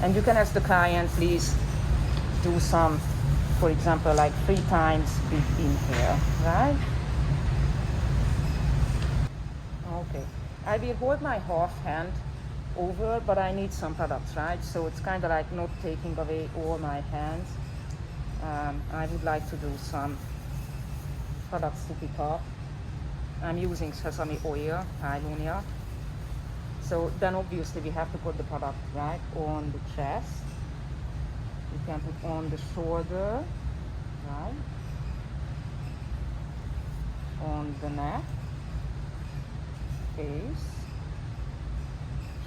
And you can ask the client, please do some, for example, like 3 times big inhale, right? Okay. I will hold my half hand over, but I need some products, right? So it's kind of like not taking away all my hands. I would like to do some products to pick up. I'm using sesame oil, Hylunia. So then obviously we have to put the product right on the chest. You can put on the shoulder, right? On the neck, face,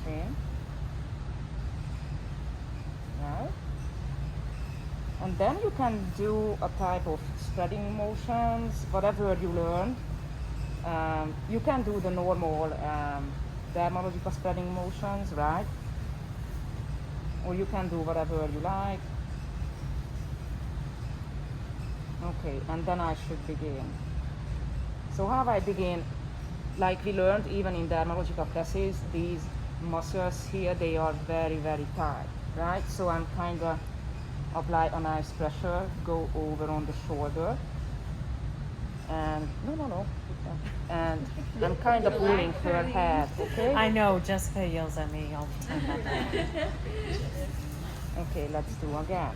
chin, right? And then you can do a type of spreading motions, whatever you learn. You can do the normal dermalogical spreading motions, right? Or you can do whatever you like. Okay, and then I should begin. So how I begin, like we learned even in dermalogical classes, these muscles here, they are very, very tight, right? So I'm kind of apply a nice pressure, go over on the shoulder, and no, and I'm kind of pulling her head, okay? I know, Jessica yells at me all the time about that. Okay, let's do again.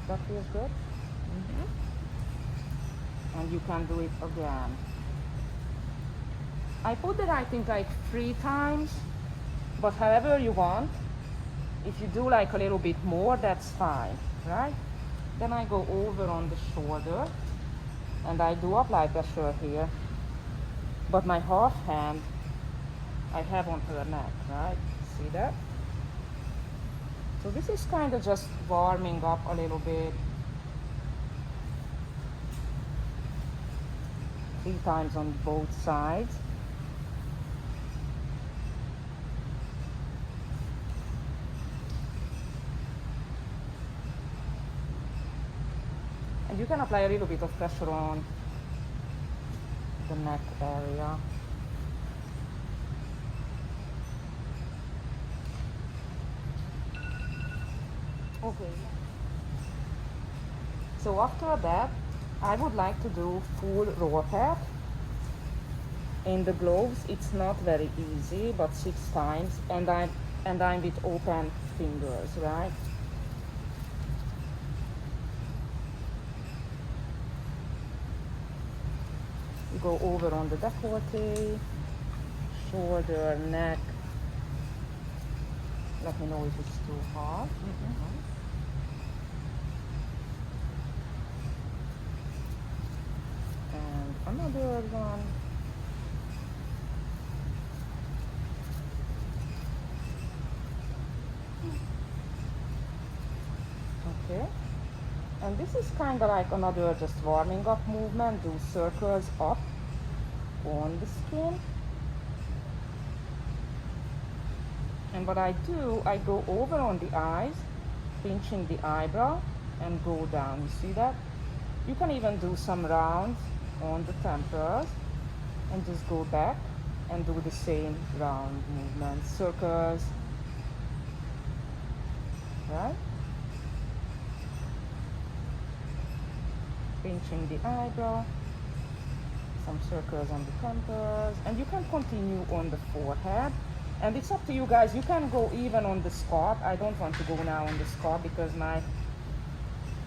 That feels good? And you can do it again. I put it, I think, like 3 times, but however you want. If you do like a little bit more, that's fine, right? Then I go over on the shoulder, and I do apply pressure here, but my half hand I have on her neck, right? See that? So this is kind of just warming up a little bit. 3 times on both sides. And you can apply a little bit of pressure on the neck area. Okay. So after that, I would like to do full roll head. In the gloves, it's not very easy, but 6 times, and I'm with open fingers, right? You go over on the décolleté, shoulder, neck. Let me know if it's too hard. And another one. Okay. And this is kind of like another just warming up movement. Do circles up on the skin. And what I do, I go over on the eyes, pinching the eyebrow, and go down. You see that? You can even do some rounds on the temples, and just go back and do the same round movements, circles, right? Pinching the eyebrow, some circles on the temples, and you can continue on the forehead. And it's up to you guys. You can go even on the scalp. I don't want to go now on the scalp because my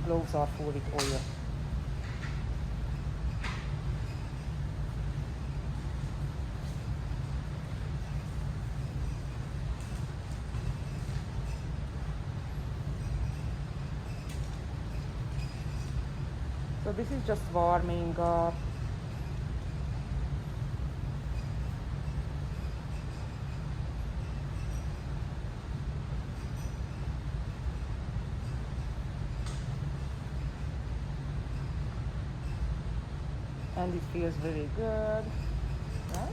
gloves are full with oil. So this is just warming up. And it feels very good, right?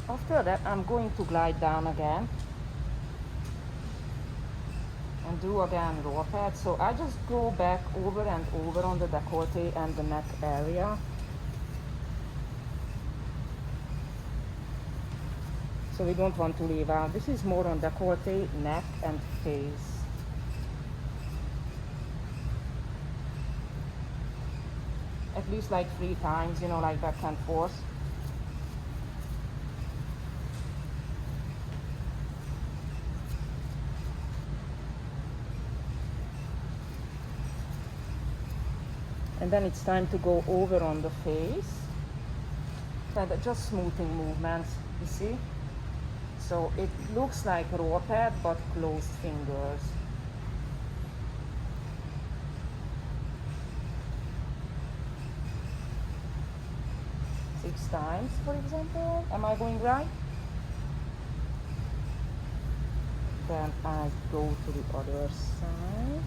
After that, I'm going to glide down again and do again roll pad. So I just go back over and over on the décolleté and the neck area. So we don't want to leave out. This is more on décolleté, neck and face. At least like 3 times, you know, like back and forth. And then it's time to go over on the face. So just smoothing movements, you see? So it looks like roll pad, but closed fingers. Six times, for example. Am I going right? Then I go to the other side.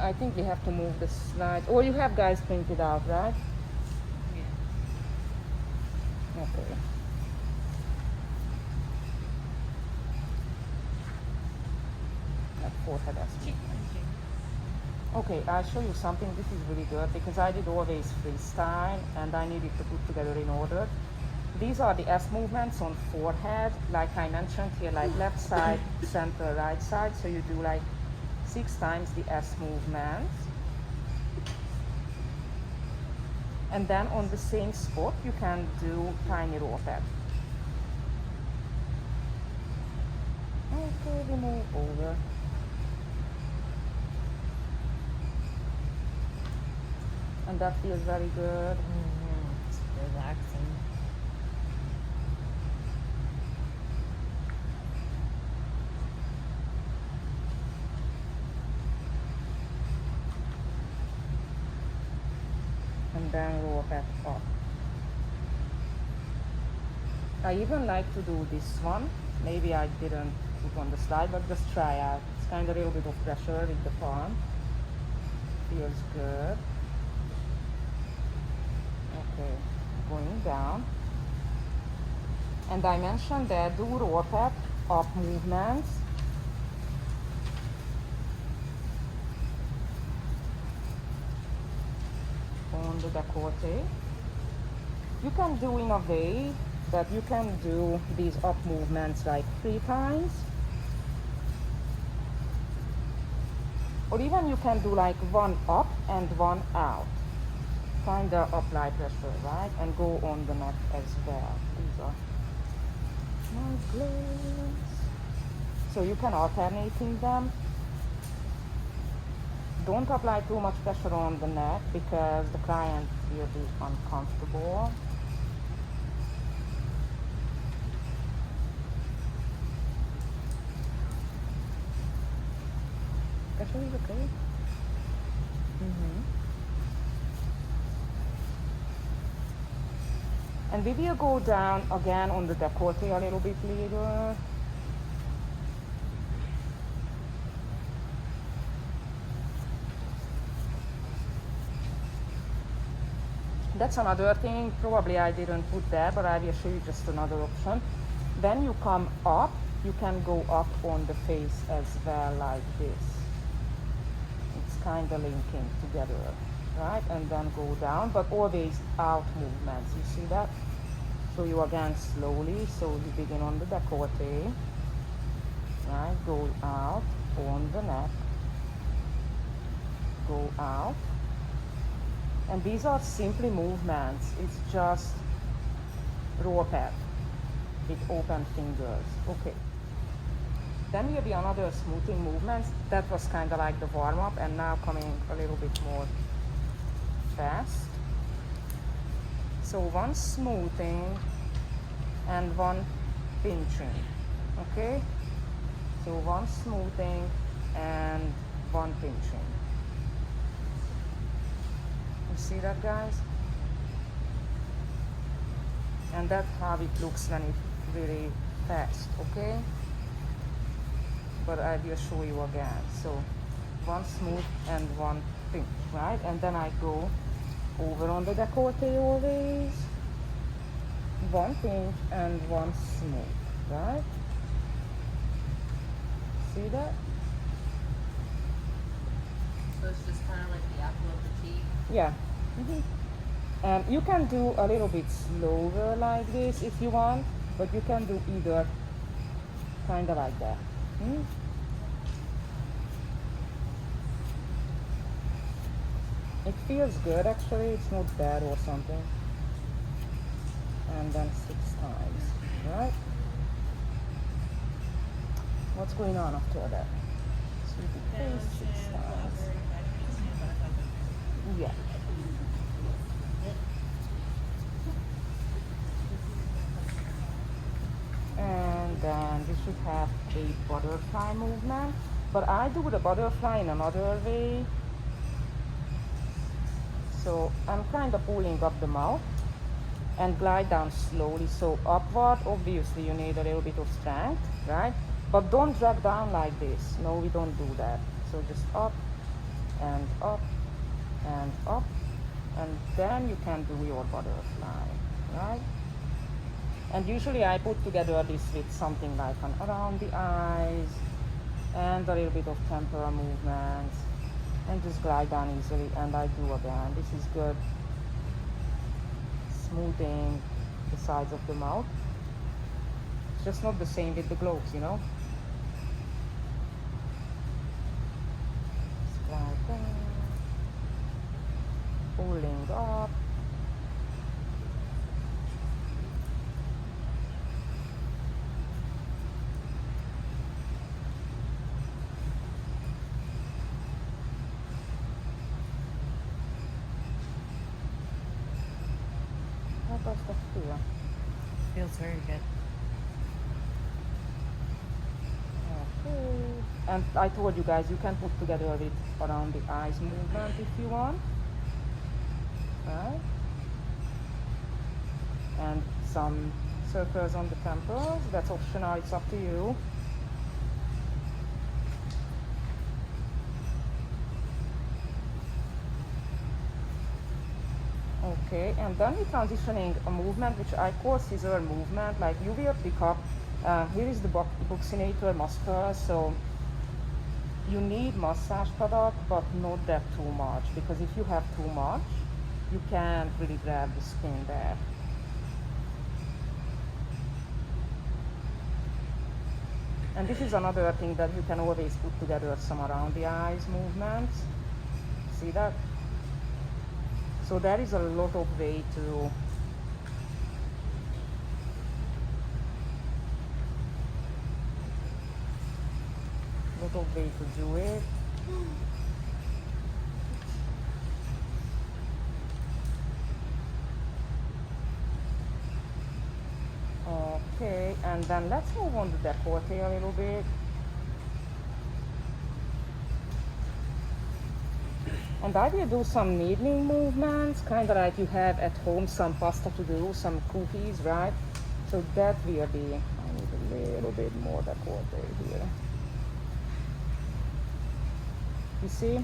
I think we have to move the slide. Oh, you have guys printed out, right? Yeah. Okay. That forehead aspect. Okay, I'll show you something. This is really good because I did always freestyle and I needed to put together in order. These are the S movements on forehead, like I mentioned here, like left side, center, right side. So you do like 6 times the S movements. And then on the same spot, you can do tiny roll pad. Okay, we move over. And that feels very good. It's relaxing. And then roll back up. I even like to do this one. Maybe I didn't put on the slide, but just try out. It's kind of a little bit of pressure with the palm. Feels good. Okay, going down. And I mentioned that do roll pad up movements. On the décolleté. You can do in a way that you can do these up movements like 3 times. Or even you can do like 1 up and 1 out. Kind of apply pressure, right? And go on the neck as well. These are my gloves. So you can alternating them. Don't apply too much pressure on the neck because the client will be uncomfortable. Pressure is okay. And we will go down again on the décolleté a little bit later. That's another thing, probably I didn't put there, but I will show you just another option. When you come up, you can go up on the face as well, like this. It's kind of linking together, right? And then go down, but always out movements, you see that? Show you again slowly, so you begin on the décolleté, right? Go out on the neck, go out. And these are simply movements. It's just roll pad with open fingers. Okay. Then will be another smoothing movements. That was kind of like the warm up, and now coming a little bit more fast. So 1 smoothing and 1 pinching. Okay. So 1 smoothing and 1 pinching. See that, guys? And that's how it looks when it's really fast, okay? but I will show you again. So one smooth and one pinch, right? And then I go over on the décolleté always. One pinch and one smooth, right? See that? So it's just kind of like the apple of the cheek. Yeah. You can do a little bit slower like this if you want, but you can do either kind of like that. It feels good actually, it's not bad or something. And then 6 times, right? What's going on after that? Sweeping face 6 times. Yeah. And then we should have a butterfly movement, but I do the butterfly in another way. So I'm kind of pulling up the mouth and glide down slowly. So upward, obviously you need a little bit of strength, right? But don't drag down like this. No, we don't do that. So just up and up and up, and then you can do your butterfly, right? And usually I put together this with something like an around the eyes and a little bit of temporal movements, and just glide down easily. And I do again. This is good. Smoothing the sides of the mouth. It's just not the same with the gloves, you know. Just glide down, pulling up. How does that feel? Feels very good. Okay. And I told you guys, you can put together with around the eyes movement if you want. Right? And some circles on the temples. That's optional, it's up to you. Okay, and then we're transitioning a movement which I call scissor movement. Like you will pick up, here is the buccinator muscle, so you need massage product, but not that too much, because if you have too much, you can't really grab the skin there. And this is another thing that you can always put together some around the eyes movements. See that? So there is a lot of way to do it. Okay, and then let's move on to décolleté a little bit. And I will do some kneading movements, kind of like you have at home some pasta to do, some cookies, right? So that will be, I need a little bit more décolleté here. You see?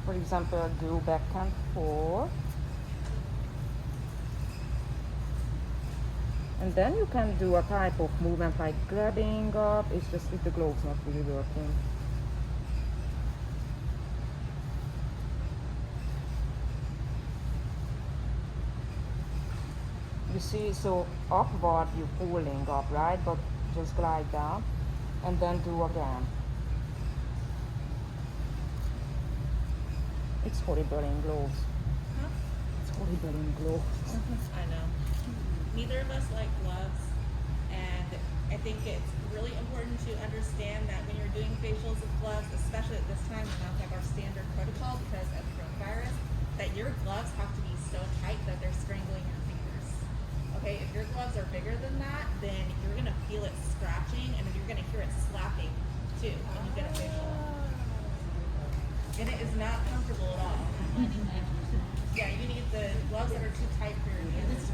For example, do back and forth. And then you can do a type of movement like grabbing up. It's just with the gloves not really working. You see, so upward you're pulling up, right? But just glide down and then do again. It's horrible in gloves. Huh? It's horrible in gloves. I know. Neither of us like gloves, and I think it's really important to understand that when you're doing facials with gloves, especially at this time, we don't have our standard protocol because of coronavirus, that your gloves have to be so tight that they're strangling your fingers. Okay, if your gloves are bigger than that, then you're gonna feel it scratching, and then you're gonna hear it slapping too when you get a facial. And it is not comfortable at all. Yeah, you need the gloves that are too tight for your hands.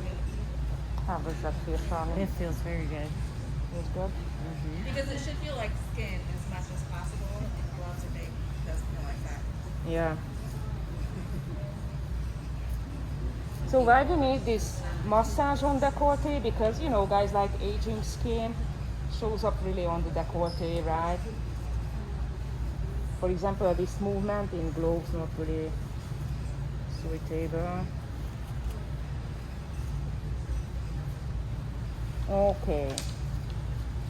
How does that feel, Charlie? It feels very good. Feels good? Because it should feel like skin as much as possible, and gloves are made doesn't feel like that. Yeah. So why we need this massage on décolleté? Because, you know, guys, like aging skin shows up really on the décolleté, right? For example, this movement in gloves not really suitable. Okay.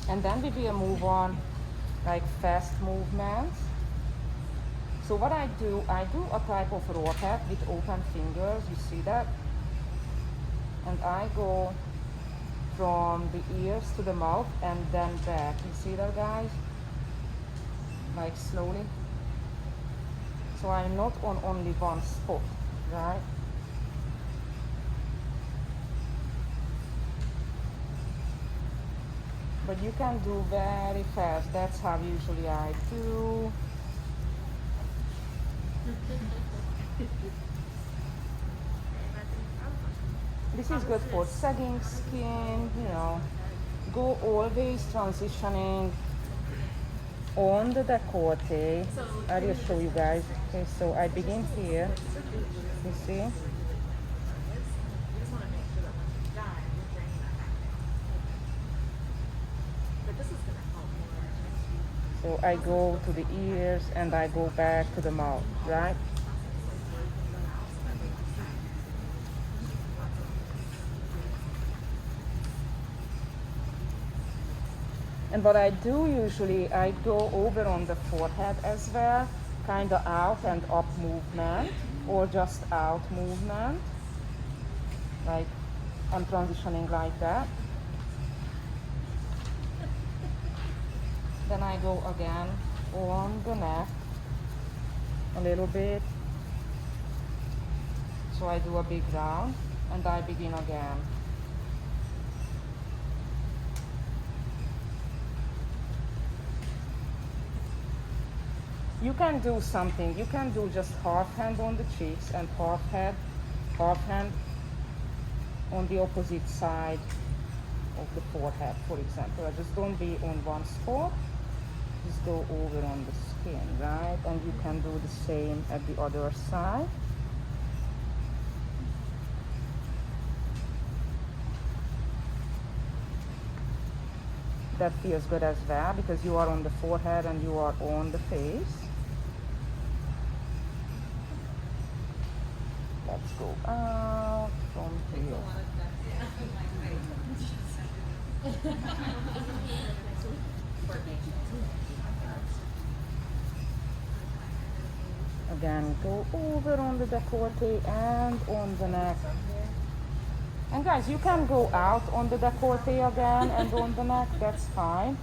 And then we will move on like fast movements. So what I do a type of roll hat with open fingers, you see that? And I go from the ears to the mouth and then back. You see that, guys? Like slowly. So I'm not on only one spot, right? But you can do very fast. That's how usually I do. This is good for sagging skin, you know. Go always transitioning on the décolleté. I will show you guys. Okay, so I begin here. You see? So I go to the ears and I go back to the mouth, right? And what I do usually, I go over on the forehead as well, kind of out and up movement, or just out movement. Like I'm transitioning like that. Then I go again on the neck a little bit. So I do a big round and I begin again. You can do something. You can do just half hand on the cheeks and half hand on the opposite side of the forehead, for example. Just don't be on one spot. Just go over on the skin, right? And you can do the same at the other side. That feels good as well because you are on the forehead and you are on the face. Let's go out from here. Again, go over on the décolleté and on the neck. And guys, you can go out on the décolleté again and on the neck, that's fine.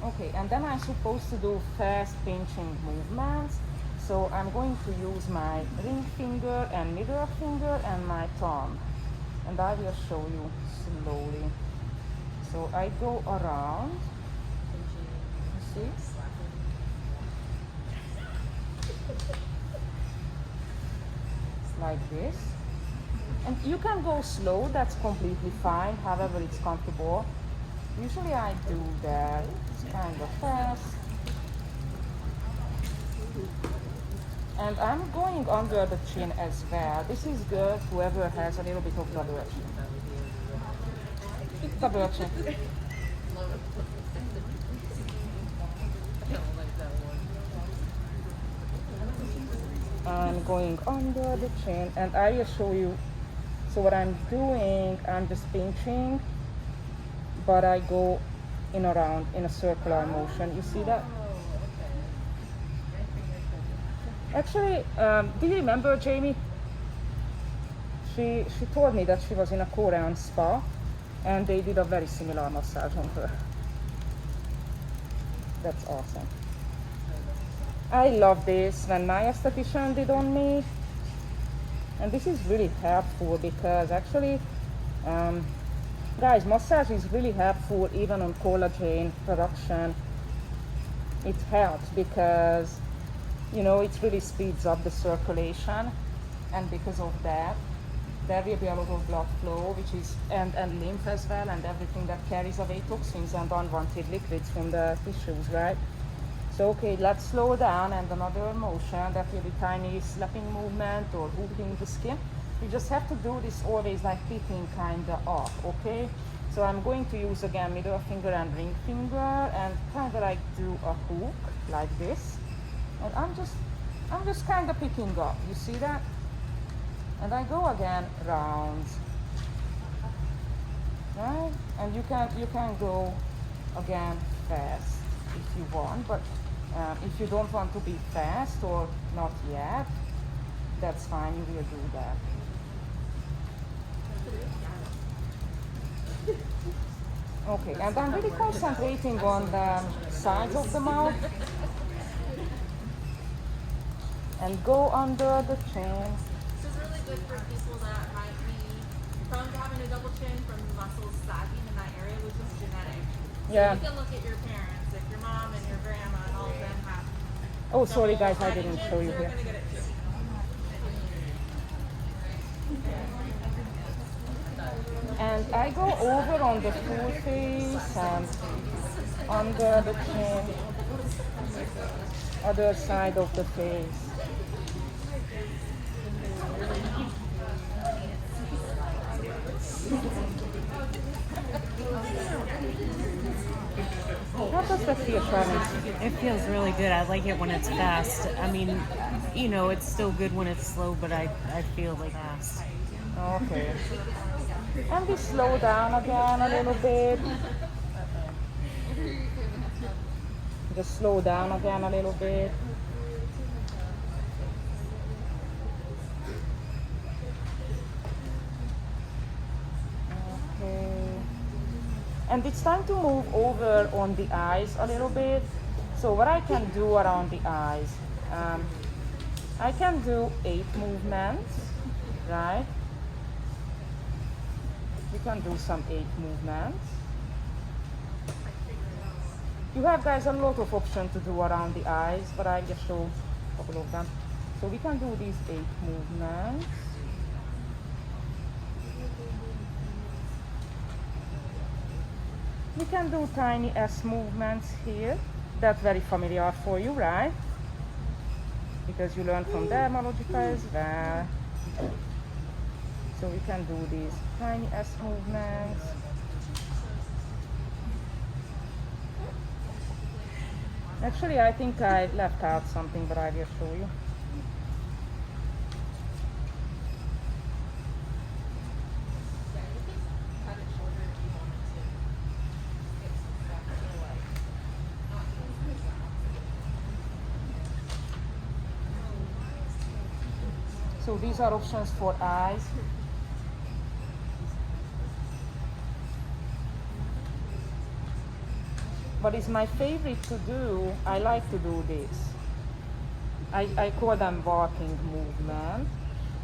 Okay, and then I'm supposed to do fast pinching movements. So I'm going to use my ring finger and middle finger and my thumb. And I will show you slowly. So I go around, you see? Like this. And you can go slow, that's completely fine, however it's comfortable. Usually I do that, it's kind of fast. And I'm going under the chin as well. This is good, whoever has a little bit of double chin. Double chin. I'm going under the chin and I will show you. So what I'm doing, I'm just pinching, but I go in around in a circular motion. You see that? Actually, do you remember Jamie? She told me that she was in a Korean spa and they did a very similar massage on her. That's awesome. I love this when my esthetician did on me. And this is really helpful because actually, guys, massage is really helpful even on collagen production. It helps because you know, it really speeds up the circulation, and because of that, there will be a lot of blood flow, which is and lymph as well, and everything that carries away toxins and unwanted liquids from the tissues, right? So okay, let's slow down, and another motion that will be tiny slapping movement or holding the skin. You just have to do this always like picking kinda off, okay? So I'm going to use again middle finger and ring finger and kinda like do a hook like this. And I'm just kinda picking up. You see that? And I go again round. Right? And you can go again fast if you want, but if you don't want to be fast or not yet, that's fine, you will do that. Okay, and I'm really concentrating on the sides of the mouth. And go under the chin. This is really good for people that might be prone to having a double chin from muscles sagging in that area, which is genetic. Yeah. So you can look at your parents, if your mom and your grandma and all of them have. Oh, sorry guys, I double didn't chins, show you you're here. gonna get it too. And I go over on the full face and under the chin, other side of the face. How does that feel, Charlie? It feels really good. I like it when it's fast. I mean, you know, it's still good when it's slow, but I feel like fast. Okay. And we slow down again a little bit. Just slow down again a little bit. Okay. And it's time to move over on the eyes a little bit. So what I can do around the eyes, I can do 8 movements, right? We can do some 8 movements. You have guys a lot of options to do around the eyes, but I just show a couple of them. So we can do these 8 movements. We can do tiny S movements here. That's very familiar for you, right? Because you learned from dermalogica as well. So we can do these tiny S movements. Actually, I think I left out something, but I will show you. So these are options for eyes. But it's my favorite to do. I like to do this. I call them walking movement.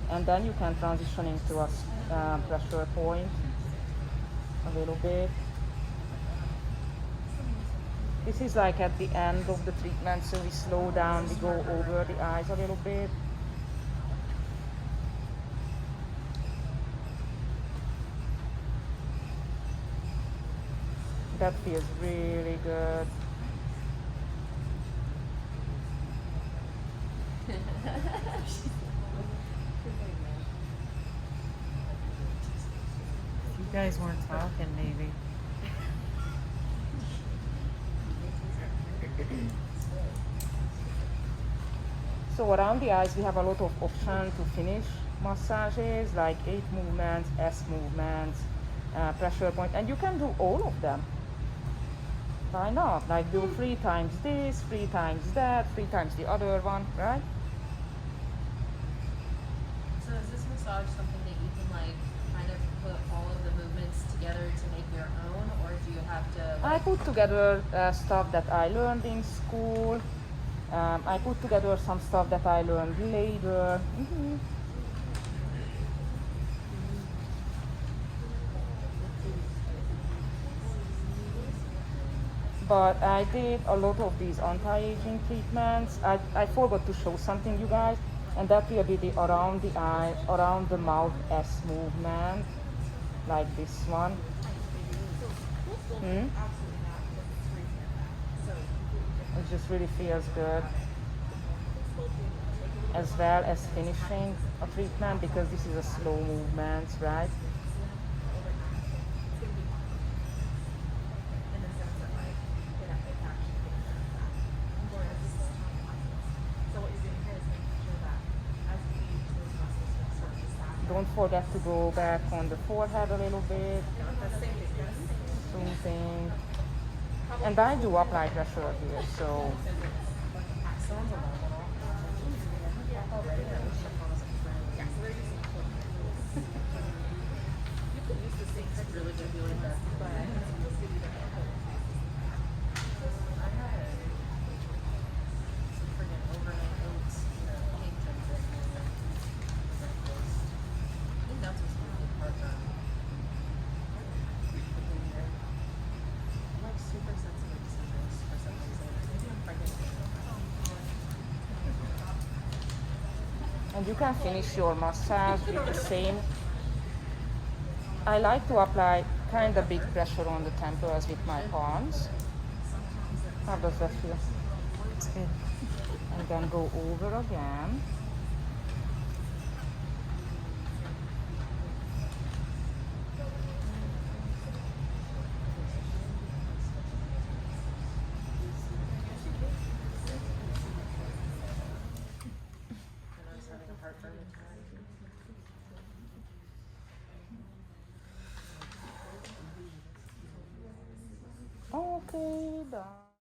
And then you can transition into a pressure point a little bit. This is like at the end of the treatment, so we slow down, we go over the eyes a little bit. That feels really good. You guys weren't talking, maybe. So around the eyes, we have a lot of options to finish massages, like 8 movements, S movements, pressure point, and you can do all of them. Why not? Like do 3 times this, 3 times that, 3 times the other one, right? So is this massage something that you can like kind of put all of the movements together to make your own, or do you have to? I put together stuff that I learned in school. I put together some stuff that I learned later. But I did a lot of these anti-aging treatments. I forgot to show something, you guys, and that will be the around the eye, around the mouth S movement, like this one. Hmm? It just really feels good, as well as finishing a treatment, because this is a slow movement, right? Don't forget to go back on the forehead a little bit. Same thing. And I do apply pressure here, so Really good feeling that. Some freaking overnight oats, cake drink. I think that's what's going to be part of I'm like super sensitive to citrus for some reason. Maybe I'm pregnant. and you can finish your massage with the same. I like to apply kind of big pressure on the temples with my palms. How does that feel? It's good. And then go over again. And I was having a heartburn attack. Okay, done.